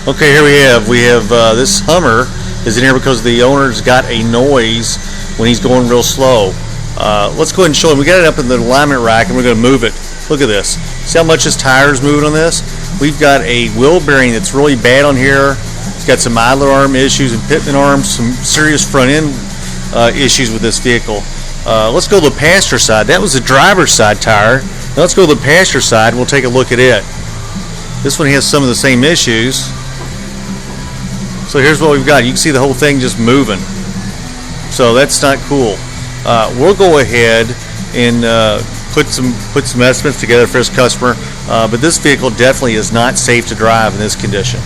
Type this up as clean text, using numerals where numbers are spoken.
Okay, here we have this Hummer is in here because the owner's got a noise when he's going real slow. Let's go ahead and show him. We got it up in the alignment rack and we're going to move it. Look at this. See how much his tire is moving on this? We've got a wheel bearing that's really bad on here. It's got some idler arm issues and pitman arms, some serious front end issues with this vehicle. Let's go to the passenger side. That was the driver's side tire. Now let's go to the passenger side and we'll take a look at it. This one has some of the same issues. So here's what we've got. You can see the whole thing just moving. So that's not cool. We'll go ahead and put some estimates together for this customer. But this vehicle definitely is not safe to drive in this condition.